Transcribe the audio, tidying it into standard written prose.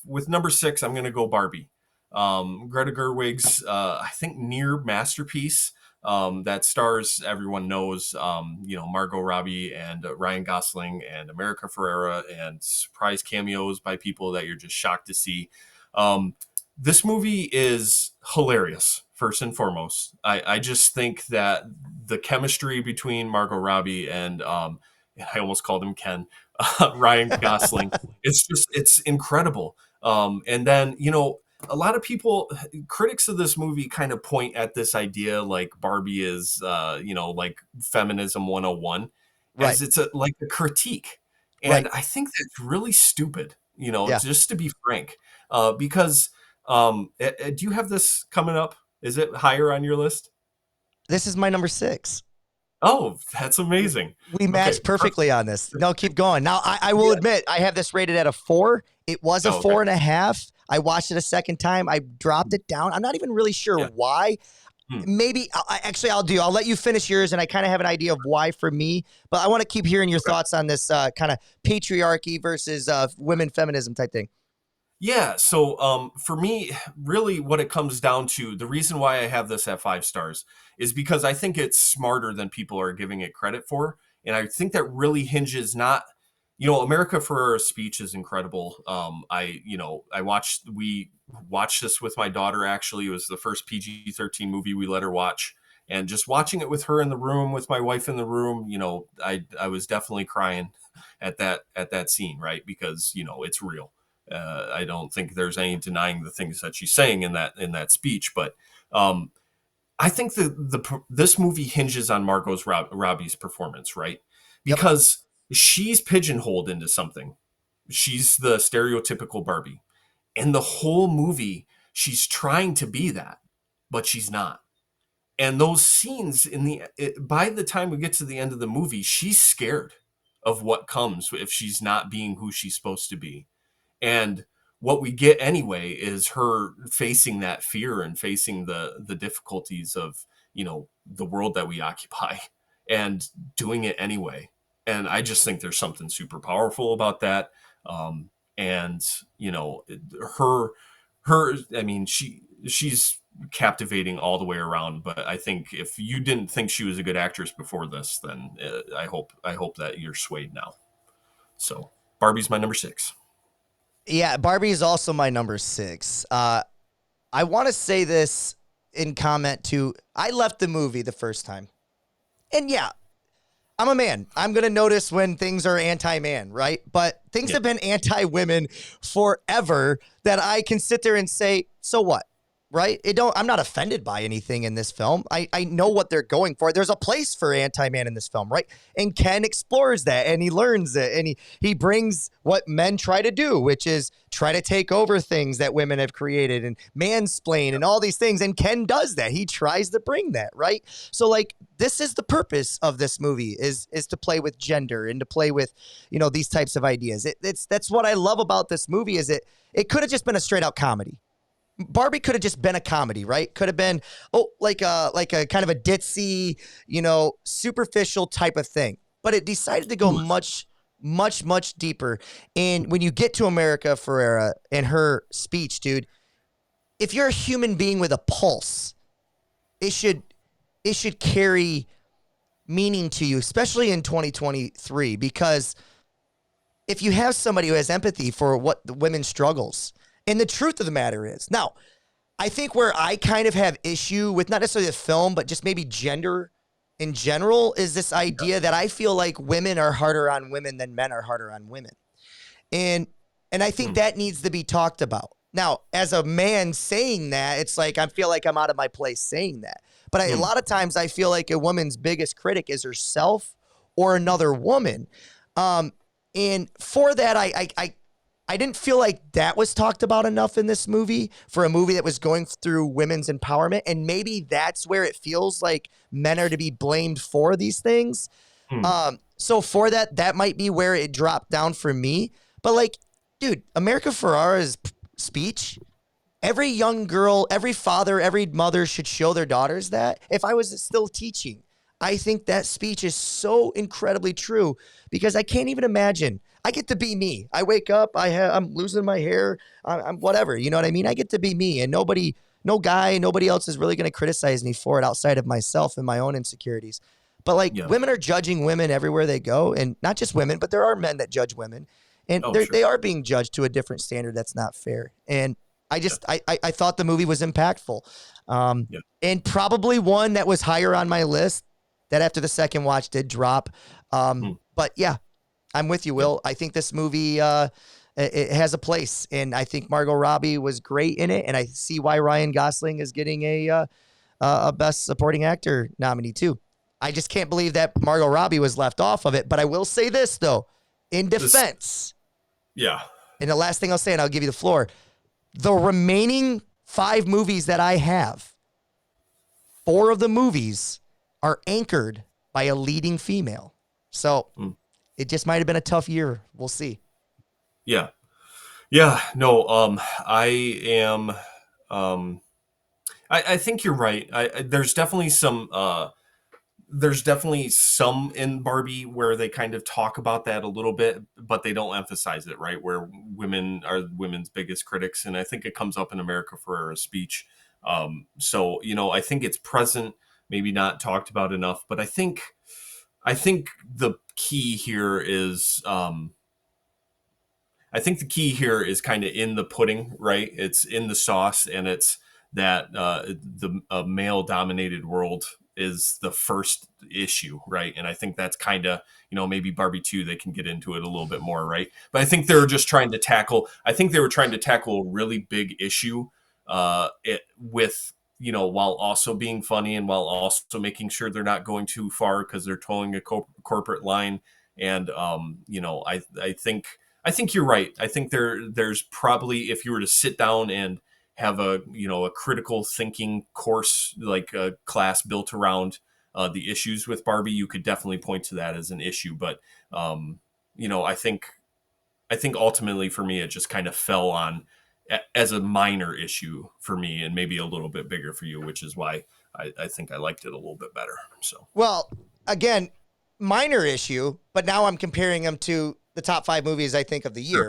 with number six, I'm going to go Barbie. Greta Gerwig's, I think, near masterpiece that stars, everyone knows, Margot Robbie and Ryan Gosling and America Ferrera, and surprise cameos by people that you're just shocked to see. Um, this movie is hilarious, first and foremost. I just think that the chemistry between Margot Robbie and I almost called him Ken, Ryan Gosling, it's incredible. And then, a lot of people, critics of this movie, kind of point at this idea like Barbie is, like feminism 101, Right. as it's like a critique. Right. And I think that's really stupid, Yeah. just to be frank, because do you have this coming up? Is it higher on your list? This is my number six. Oh, that's amazing. We Okay, matched perfectly perfect. on this. No, keep going. Now, I will Yeah. admit, I have this rated at a 4. It was a Oh, okay. 4.5. I watched it a second time. I dropped it down. I'm not even really sure Yeah. why. Hmm. Maybe, actually, I'll let you finish yours, and I kind of have an idea of why for me. But I want to keep hearing your Okay. thoughts on this kind of patriarchy versus women feminism type thing. Yeah, so for me, really what it comes down to, the reason why I have this at 5 stars is because I think it's smarter than people are giving it credit for. And I think that really hinges not, America Ferrera's speech is incredible. We watched this with my daughter, actually. It was the first PG-13 movie we let her watch. And just watching it with her in the room, with my wife in the room, I was definitely crying at that scene, right? Because, it's real. I don't think there's any denying the things that she's saying in that speech, but um, I think this movie hinges on Robbie's performance, right? Yep. Because she's pigeonholed into something. She's the stereotypical Barbie, and the whole movie she's trying to be that, but she's not. And those scenes by the time we get to the end of the movie, she's scared of what comes if she's not being who she's supposed to be. And what we get anyway is her facing that fear and facing the difficulties of, the world that we occupy, and doing it anyway. And I just think there's something super powerful about that. And her I mean, she's captivating all the way around. But I think if you didn't think she was a good actress before this, then I hope that you're swayed now. So Barbie's my number six. Yeah, Barbie is also my number 6. I want to say this in comment to I left the movie the first time. And yeah, I'm a man. I'm going to notice when things are anti-man, right? But things Yeah. have been anti-women forever that I can sit there and say, so what? Right? I'm not offended by anything in this film. I know what they're going for. There's a place for anti-man in this film, right? And Ken explores that and he learns it and he brings what men try to do, which is try to take over things that women have created and mansplain and all these things. And Ken does that. He tries to bring that, right? So like this is the purpose of this movie is to play with gender and to play with, these types of ideas. That's what I love about this movie is it could have just been a straight out comedy. Barbie could have just been a comedy, right? Could have been like a kind of a ditzy, superficial type of thing. But it decided to go much, much, much deeper. And when you get to America Ferrera and her speech, dude, if you're a human being with a pulse, it should carry meaning to you, especially in 2023, because if you have somebody who has empathy for what the women's struggles, and the truth of the matter is, now, I think where I kind of have issue with not necessarily the film, but just maybe gender in general is this idea that I feel like women are harder on women than men are harder on women. And I think that needs to be talked about. Now, as a man saying that, it's like I feel like I'm out of my place saying that. But a lot of times I feel like a woman's biggest critic is herself or another woman. And for that, I didn't feel like that was talked about enough in this movie for a movie that was going through women's empowerment. And maybe that's where it feels like men are to be blamed for these things. Hmm. So for that might be where it dropped down for me. But like, dude, America Ferrera's speech, every young girl, every father, every mother should show their daughters that. If I was still teaching, I think that speech is so incredibly true because I can't even imagine. I get to be me. I wake up, I'm losing my hair, I'm whatever. You know what I mean? I get to be me, and no guy, nobody else is really going to criticize me for it outside of myself and my own insecurities. But like Yeah. women are judging women everywhere they go, and not just women, but there are men that judge women, and Oh, sure. they are being judged to a different standard that's not fair. And Yeah. I thought the movie was impactful, Yeah. and probably one that was higher on my list. That after the second watch did drop, Mm. but yeah, I'm with you, Yeah. Will. I think this movie it has a place, and I think Margot Robbie was great in it, and I see why Ryan Gosling is getting a Best Supporting Actor nominee too. I just can't believe that Margot Robbie was left off of it. But I will say this though, in This. defense, Yeah. and the last thing I'll say, and I'll give you the floor, the remaining 5 movies that I have, 4 of the movies are anchored by a leading female. So Mm. it just might have been a tough year. We'll see. Yeah. Yeah. No. I am. Um. I think you're right. There's definitely some. There's definitely some in Barbie where they kind of talk about that a little bit, but they don't emphasize it, right? Where women are women's biggest critics, and I think it comes up in America Ferrera's speech. So I think it's present, maybe not talked about enough, but I think the key here is I think the key here is kind of in the pudding, right? It's in the sauce, and it's that the male dominated world is the first issue, right? And I think that's kind of, maybe Barbie 2, they can get into it a little bit more, right? But I think they were just trying to tackle, I think they were trying to tackle a really big issue with, while also being funny and while also making sure they're not going too far because they're towing a corporate line. And, I think you're right. I think there's probably, if you were to sit down and have a critical thinking course, like a class built around the issues with Barbie, you could definitely point to that as an issue. But I think ultimately for me it just kind of fell on as a minor issue for me, and maybe a little bit bigger for you, which is why I think I liked it a little bit better. So Well, again, minor issue, but now I'm comparing them to the top 5 movies I think of the sure. year.